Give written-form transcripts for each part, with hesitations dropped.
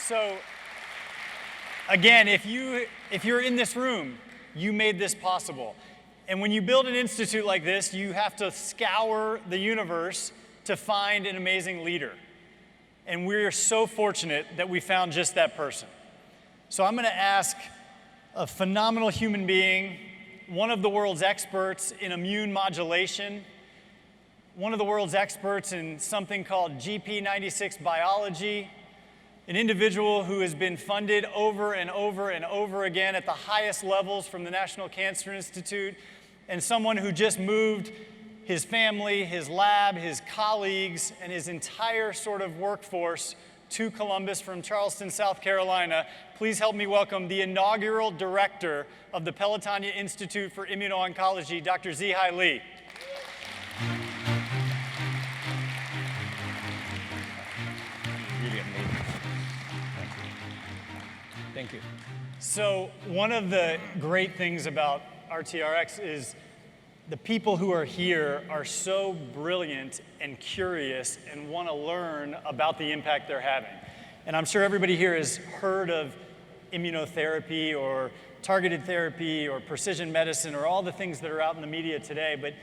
So, again, if you're in this room, you made this possible. And when you build an institute like this, you have to scour the universe to find an amazing leader. And we're so fortunate that we found just that person. So I'm going to ask a phenomenal human being, one of the world's experts in immune modulation, one of the world's experts in something called GP96 biology, an individual who has been funded over and over and over again at the highest levels from the National Cancer Institute, and someone who just moved his family, his lab, his colleagues, and his entire sort of workforce to Columbus from Charleston, South Carolina. Please help me welcome the inaugural director of the Pelotonia Institute for Immuno-Oncology, Dr. Zihai Li. Really amazing. Thank you. So one of the great things about RTRX is the people who are here are so brilliant and curious and want to learn about the impact they're having. And I'm sure everybody here has heard of immunotherapy or targeted therapy or precision medicine or all the things that are out in the media today, but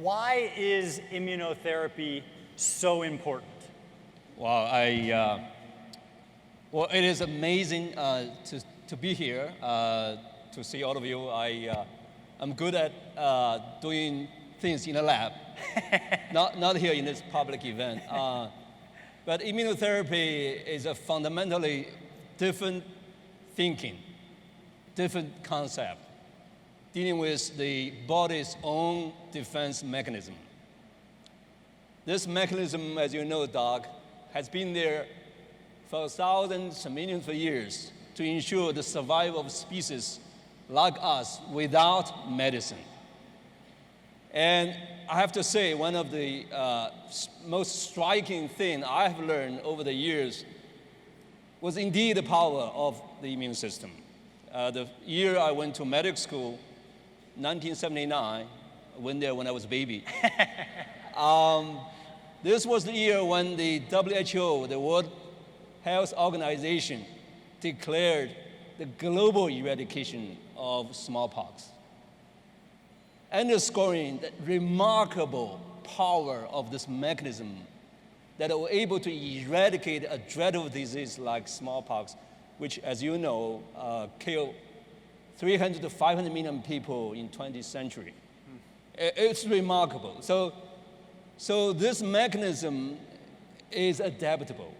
why is immunotherapy so important? Well, it is amazing to be here, to see all of you. I'm good at doing things in a lab, not here in this public event. But immunotherapy is a fundamentally different thinking, different concept, dealing with the body's own defense mechanism. This mechanism, as you know, Doc, has been there for thousands and millions of years to ensure the survival of species like us without medicine. And I have to say, one of the most striking things I have learned over the years was indeed the power of the immune system. The year I went to medical school, 1979, I went there when I was a baby. This was the year when the WHO, the World Health Organization, declared the global eradication of smallpox, underscoring the remarkable power of this mechanism that were able to eradicate a dreadful disease like smallpox, which, as you know, killed 300 to 500 million people in 20th century. It's remarkable. So this mechanism is adaptable.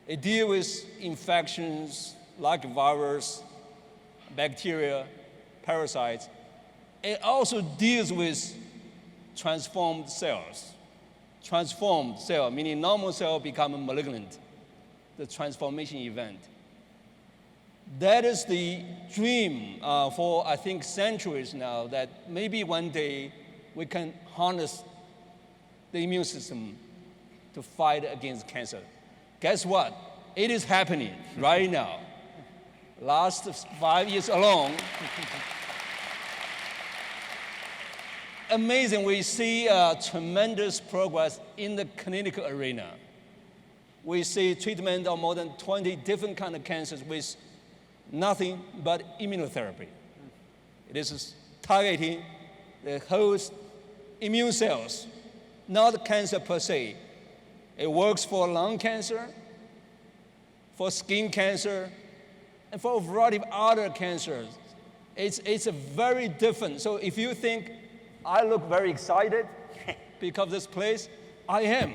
It deals with infections like virus, bacteria, parasites. It also deals with transformed cells. Transformed cell, meaning normal cell become malignant, the transformation event. That is the dream for, I think, centuries now, that maybe one day we can harness the immune system to fight against cancer. Guess what? It is happening right now. Last 5 years alone, amazing, we see tremendous progress in the clinical arena. We see treatment of more than 20 different kinds of cancers with nothing but immunotherapy. It is targeting the host immune cells, not cancer per se. It works for lung cancer, for skin cancer, and for a variety of other cancers. It's a very different. So if you think I look very excited because of this place, I am.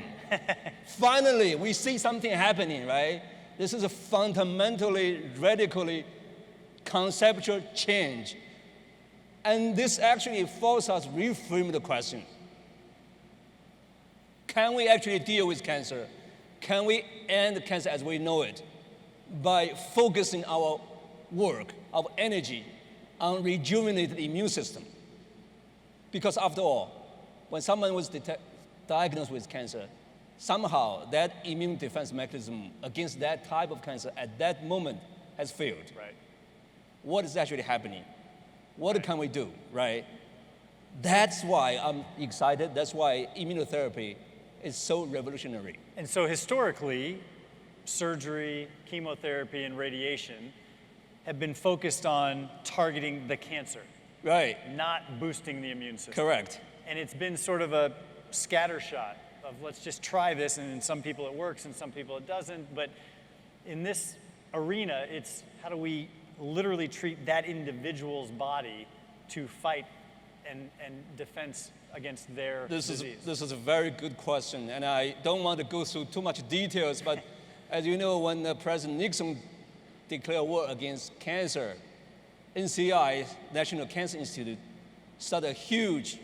Finally, we see something happening, right? This is a fundamentally, radically conceptual change. And this actually forces us to reframe the question. Can we actually deal with cancer? Can we end cancer as we know it by focusing our work, our energy on rejuvenating the immune system? Because after all, when someone was diagnosed with cancer, somehow that immune defense mechanism against that type of cancer at that moment has failed. Right. What is actually happening? What can we do, right? That's why I'm excited. That's why immunotherapy is so revolutionary. And so historically, surgery, chemotherapy, and radiation have been focused on targeting the cancer, Right. not boosting the immune system. Correct. And it's been sort of a scattershot of let's just try this, and in some people it works, and some people it doesn't. But in this arena, it's how do we literally treat that individual's body to fight and defense against their disease? This is a very good question, and I don't want to go through too much details, but as you know, when President Nixon declared war against cancer, NCI, National Cancer Institute, started a huge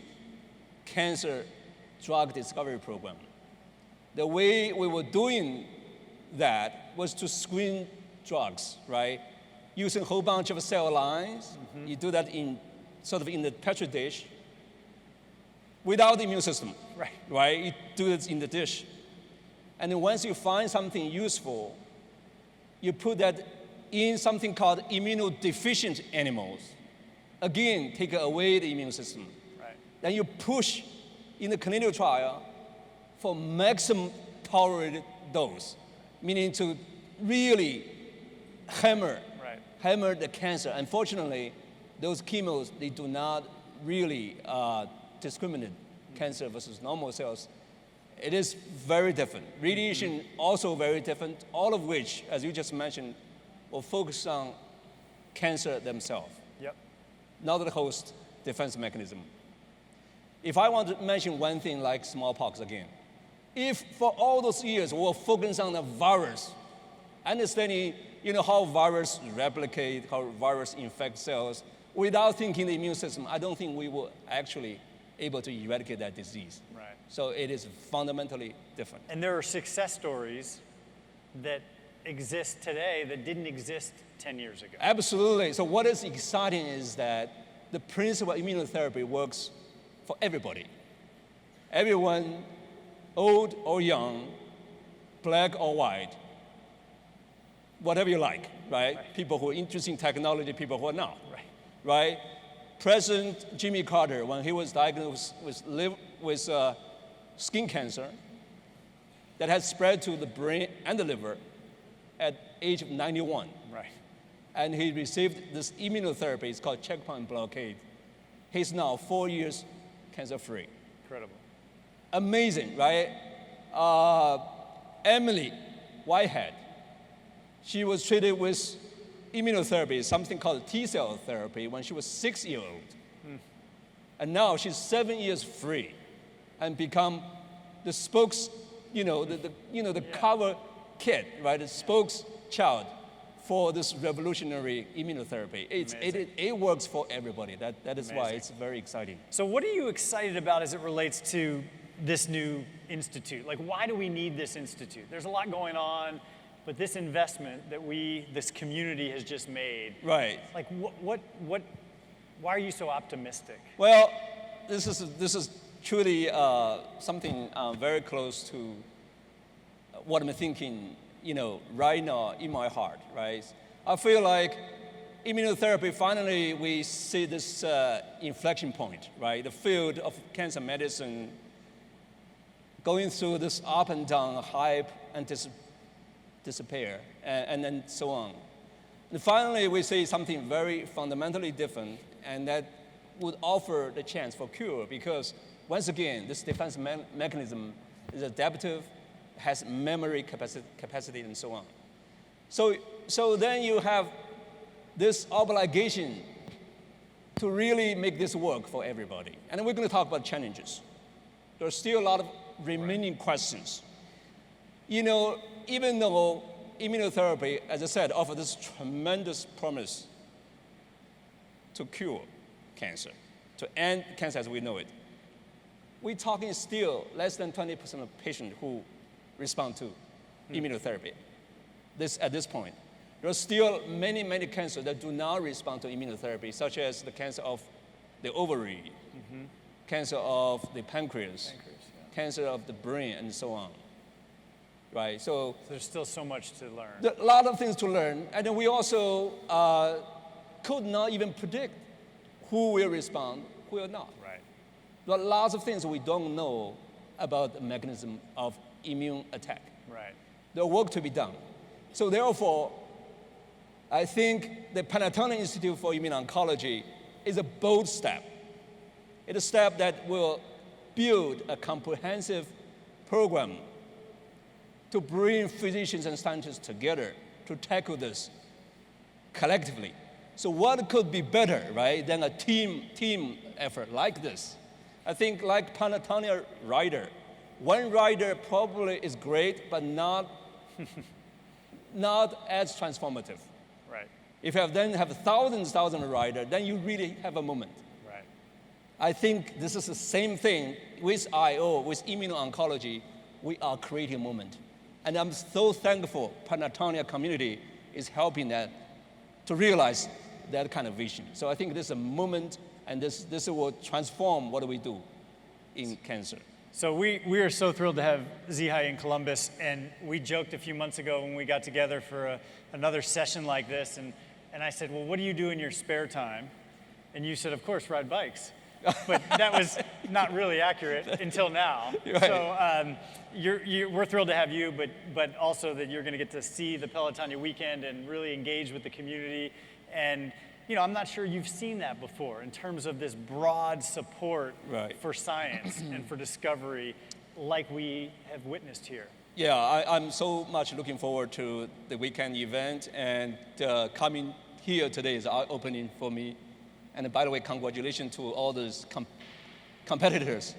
cancer drug discovery program. The way we were doing that was to screen drugs, right? Using a whole bunch of cell lines. You do that in sort of in the petri dish without the immune system, right? You do it in the dish. And then once you find something useful, you put that in something called immunodeficient animals. Again, take away the immune system. Right. Then you push in the clinical trial for maximum tolerated dose, meaning to really hammer the cancer. Unfortunately, those chemos, they do not really discriminate cancer versus normal cells. It is very different. Radiation also very different, all of which, as you just mentioned, will focus on cancer themselves, not the host defense mechanism. If I want to mention one thing like smallpox again, if for all those years we were focused on the virus, understanding how virus replicate, how virus infect cells, without thinking the immune system, I don't think we were actually able to eradicate that disease. Right. So it is fundamentally different. And there are success stories that exist today that didn't exist 10 years ago. Absolutely. So what is exciting is that the principle of immunotherapy works for everybody. Everyone, old or young, black or white, whatever you like, right? People who are interested in technology, people who are not, right? President Jimmy Carter, when he was diagnosed with skin cancer that had spread to the brain and the liver at age of 91. Right. And he received this immunotherapy, it's called checkpoint blockade. He's now 4 years cancer-free. Incredible. Amazing, right? Emily Whitehead, she was treated with immunotherapy, something called T-cell therapy, when she was 6 years old. And now she's 7 years free and become the spokes, the cover kid, right? The spokes child for this revolutionary immunotherapy. It works for everybody. That is why it's very exciting. So what are you excited about as it relates to this new institute? Like, why do we need this institute? There's a lot going on, but this investment that this community has just made. Right. Like, why are you so optimistic? Well, this is truly something very close to what I'm thinking, right now in my heart, right? I feel like immunotherapy, finally we see this inflection point, right? The field of cancer medicine going through this up and down, hype and disappear, and then so on. And finally we see something very fundamentally different, and that would offer the chance for cure, because once again, this defense mechanism is adaptive, has memory capacity and so on. So then you have this obligation to really make this work for everybody. And we're going to talk about challenges. There's still a lot of remaining questions. Even though immunotherapy, as I said, offers this tremendous promise to cure cancer, to end cancer as we know it, we're talking still less than 20% of patients who respond to immunotherapy. At this point, there are still many, many cancers that do not respond to immunotherapy, such as the cancer of the ovary, cancer of the pancreas, cancer of the brain, and so on. Right? So there's still so much to learn. A lot of things to learn, and then we also could not even predict who will respond, who will not. Right. There are lots of things we don't know about the mechanism of immune attack. Right. There are work to be done. So therefore, I think the Panatonic Institute for Immuno-Oncology is a bold step. It's a step that will build a comprehensive program to bring physicians and scientists together to tackle this collectively. So what could be better, right, than a team effort like this? I think like Panatonic rider, one rider probably is great, but not as transformative. Right. If you then have thousands of riders, then you really have a moment. Right. I think this is the same thing with IO, with immuno-oncology. We are creating a moment. And I'm so thankful Panatonic community is helping that to realize that kind of vision. So I think this is a moment, and this will transform what we do in cancer. So we are so thrilled to have Zihai in Columbus, and we joked a few months ago when we got together for another session like this, and I said, well, what do you do in your spare time? And you said, of course, ride bikes. But that was not really accurate until now. Right. So we're thrilled to have you, but also that you're going to get to see the Pelotonia weekend and really engage with the community. And I'm not sure you've seen that before in terms of this broad support for science and for discovery like we have witnessed here. Yeah, I'm so much looking forward to the weekend event, and coming here today is eye-opening for me. And by the way, congratulations to all those competitors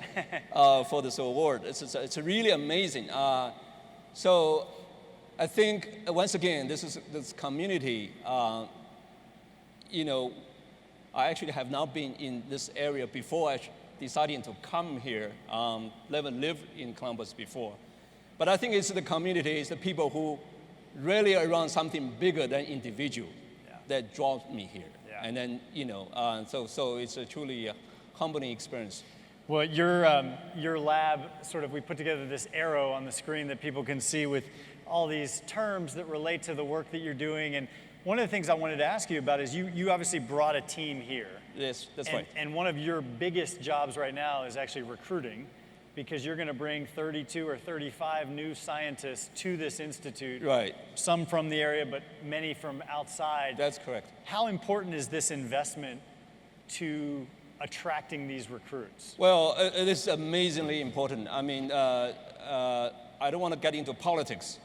for this award. It's really amazing. So I think, once again, this community, I actually have not been in this area before I decided to come here. Never lived in Columbus before. But I think it's the community, it's the people who really are around something bigger than individual that draws me here. Yeah. And then, so it's a truly humbling experience. Well, your lab, we put together this arrow on the screen that people can see with all these terms that relate to the work that you're doing. And one of the things I wanted to ask you about is you obviously brought a team here. Yes, that's right. And one of your biggest jobs right now is actually recruiting, because you're going to bring 32 or 35 new scientists to this institute. Right. Some from the area, but many from outside. That's correct. How important is this investment to attracting these recruits? Well, it is amazingly important. I mean, I don't want to get into politics,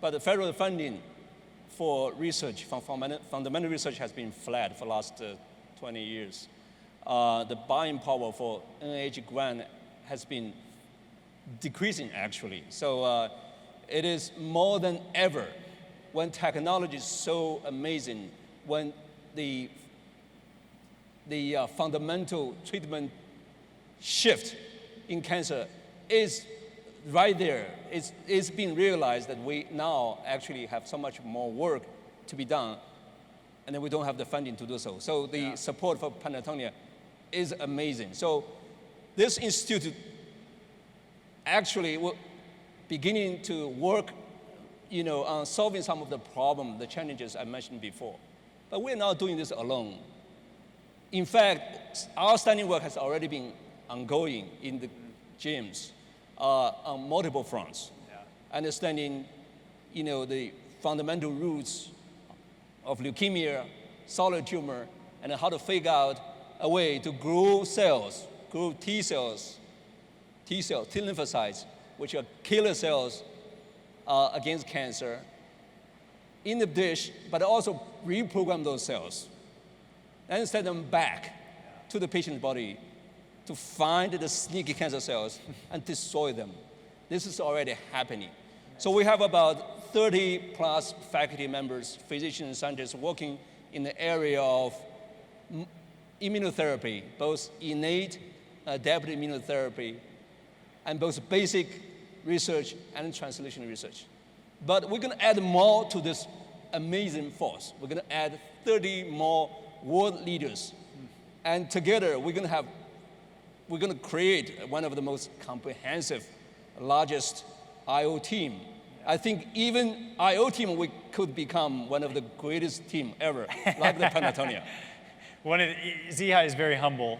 but the federal funding for research, fundamental research, has been flat for the last 20 years. The buying power for NIH grant has been decreasing, actually. So it is more than ever, when technology is so amazing, when the fundamental treatment shift in cancer is right there. It's been realized that we now actually have so much more work to be done, and then we don't have the funding to do so. So the support for Panatonic is amazing. So this institute actually will beginning to work, on solving some of the problems, the challenges I mentioned before. But we're not doing this alone. In fact, our standing work has already been ongoing in the gyms on multiple fronts. Yeah. Understanding, the fundamental roots of leukemia, solid tumor, and how to figure out a way to grow cells, grow T cells, T lymphocytes, which are killer cells against cancer, in the dish, but also reprogram those cells and send them back to the patient's body to find the sneaky cancer cells and destroy them. This is already happening. So we have about 30 plus faculty members, physicians, and scientists working in the area of immunotherapy, both innate, adaptive immunotherapy, and both basic research and translational research. But we're going to add more to this amazing force. We're going to add 30 more world leaders. And together, we're going to create one of the most comprehensive, largest IO team. I think even IO team, we could become one of the greatest team ever, like the Panatonic. Zihai is very humble,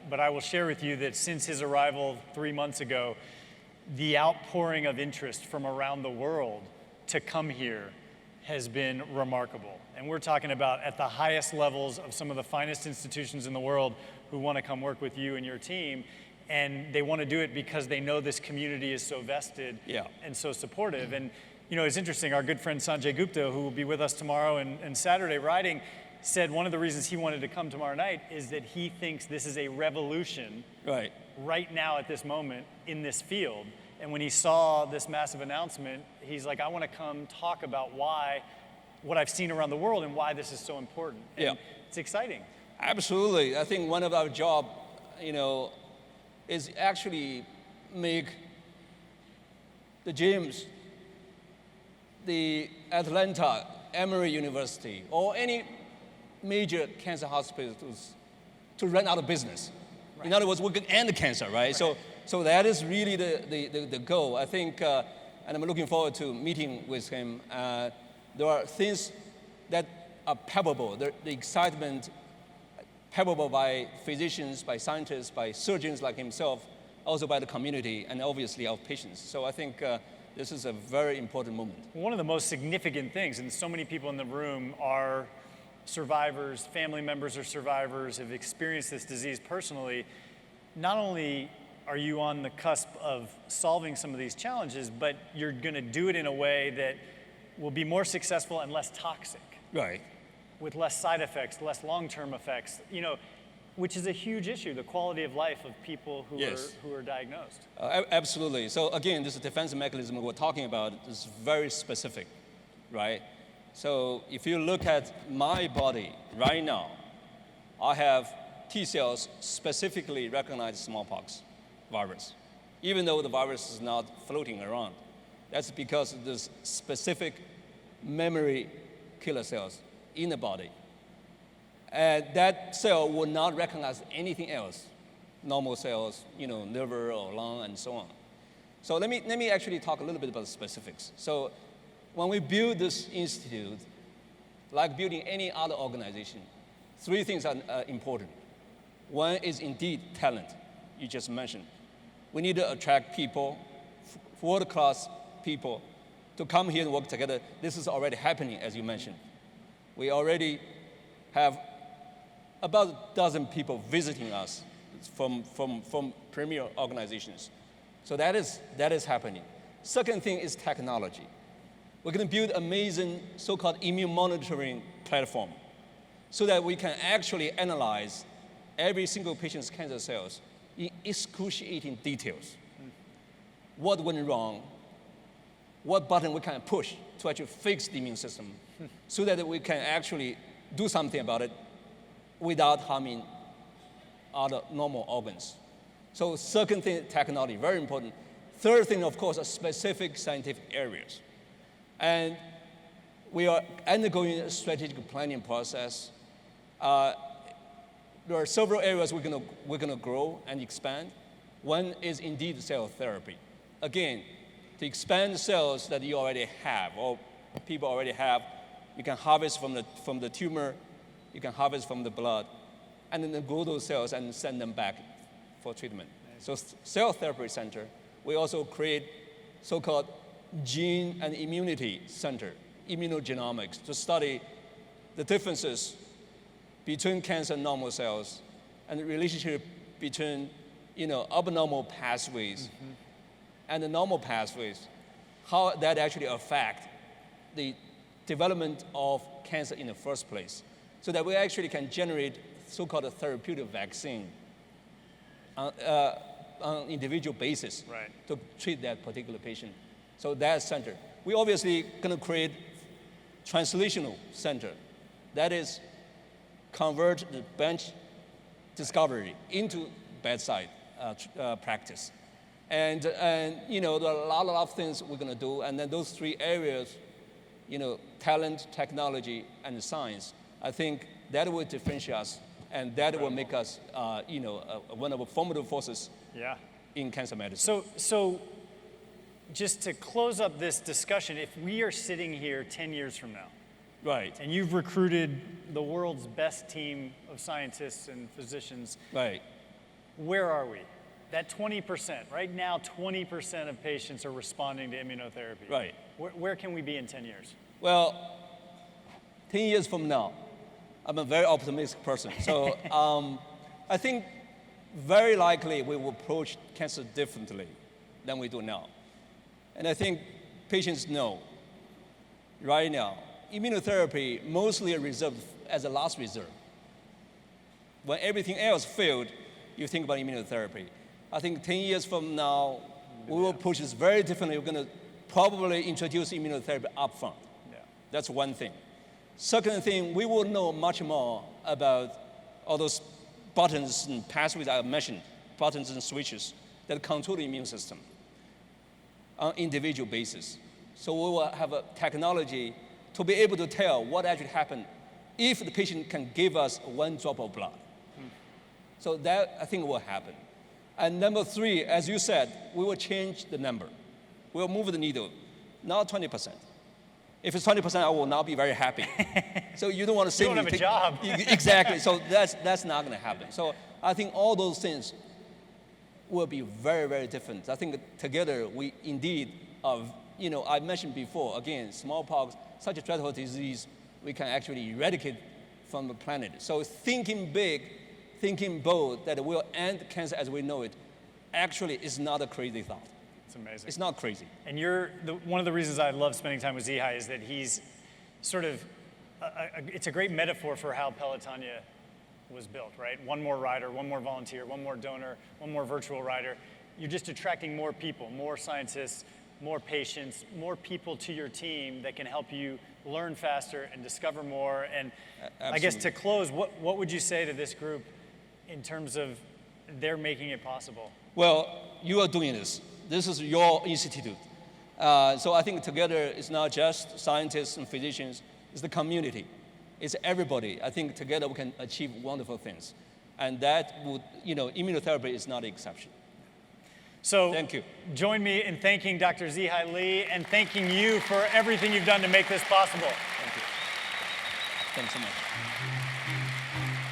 but I will share with you that since his arrival 3 months ago, the outpouring of interest from around the world to come here has been remarkable. And we're talking about at the highest levels of some of the finest institutions in the world who want to come work with you and your team. And they want to do it because they know this community is so vested and so supportive. And you know, it's interesting, our good friend Sanjay Gupta, who will be with us tomorrow and Saturday riding, said one of the reasons he wanted to come tomorrow night is that he thinks this is a revolution right now at this moment in this field. And when he saw this massive announcement, he's like, I want to come talk about what I've seen around the world and why this is so important. And it's exciting. Absolutely. I think one of our job, is actually make the gyms, the Atlanta, Emory University, or any major cancer hospitals to run out of business. Right. In other words, we can end cancer, right? So that is really the goal. I think, and I'm looking forward to meeting with him. There are things that are palpable. The excitement palpable by physicians, by scientists, by surgeons like himself, also by the community, and obviously our patients. So I think this is a very important moment. One of the most significant things, and so many people in the room are survivors, family members or survivors, have experienced this disease personally. Not only are you on the cusp of solving some of these challenges, but you're going to do it in a way that will be more successful and less toxic. Right. With less side effects, less long-term effects, which is a huge issue, the quality of life of people who are diagnosed. Absolutely. So again, this defense mechanism we're talking about is very specific, right? So if you look at my body right now, I have T cells specifically recognize smallpox virus, even though the virus is not floating around. That's because of this specific memory killer cells in the body. And that cell will not recognize anything else, normal cells, liver or lung and so on. So let me actually talk a little bit about the specifics. So when we build this institute, like building any other organization, three things are important. One is indeed talent, you just mentioned. We need to attract people, world-class people, to come here and work together. This is already happening, as you mentioned. We already have about a dozen people visiting us from premier organizations. So that is happening. Second thing is technology. We're going to build amazing so-called immune monitoring platform so that we can actually analyze every single patient's cancer cells in excruciating details. What went wrong, what button we can push to actually fix the immune system so that we can actually do something about it without harming other normal organs. So second thing, technology, very important. Third thing, of course, are specific scientific areas. And we are undergoing a strategic planning process. There are several areas we're gonna grow and expand. One is indeed cell therapy. Again, to expand cells that you already have or people already have, you can harvest from the tumor, you can harvest from the blood, and then grow those cells and send them back for treatment. So cell therapy center, we also create so-called gene and immunity center, immunogenomics, to study the differences between cancer and normal cells and the relationship between abnormal pathways and the normal pathways, how that actually affect the development of cancer in the first place, so that we actually can generate so-called a therapeutic vaccine on an individual basis to treat that particular patient. So that center. We obviously going to create translational center. That is, convert the bench discovery into bedside practice. And there are a lot of things we're going to do. And then those three areas, talent, technology, and science, I think that will differentiate us, and that will make us, one of the formidable forces in cancer medicine. So just to close up this discussion, if we are sitting here 10 years from now, right, and you've recruited the world's best team of scientists and physicians, right, where are we? That 20%, right now 20% of patients are responding to immunotherapy. Right. Where can we be in 10 years? Well, 10 years from now, I'm a very optimistic person. So I think very likely we will approach cancer differently than we do now. And I think patients know right now, immunotherapy mostly reserved as a last resort. When everything else failed, you think about immunotherapy. I think 10 years from now, we will approach this very differently. We're going to probably introduce immunotherapy upfront. Yeah. That's one thing. Second thing, we will know much more about all those buttons and pathways I mentioned, buttons and switches that control the immune system on individual basis. So we will have a technology to be able to tell what actually happened if the patient can give us 1 drop of blood. So that, I think, will happen. And number 3, as you said, we will change the number. We'll move the needle, not 20%. If it's 20%, I will not be very happy. So you don't want to say You don't have a job. Exactly. So that's not going to happen. So I think all those things will be very, very different. I think together we indeed, I mentioned before, again, smallpox, such a dreadful disease, we can actually eradicate from the planet. So thinking big, thinking bold, that we'll end cancer as we know it, actually is not a crazy thought. It's amazing. It's not crazy. And one of the reasons I love spending time with Zihai is that he's sort of, it's a great metaphor for how Pelotonia was built, right? One more rider, one more volunteer, one more donor, one more virtual rider. You're just attracting more people, more scientists, more patients, more people to your team that can help you learn faster and discover more. And I guess to close, what would you say to this group in terms of they're making it possible? Well, you are doing this. This is your institute. So I think together it's not just scientists and physicians, it's the community. It's everybody. I think together we can achieve wonderful things. And that would, immunotherapy is not an exception. So thank you. Join me in thanking Dr. Zihai Li and thanking you for everything you've done to make this possible. Thank you. Thanks so much.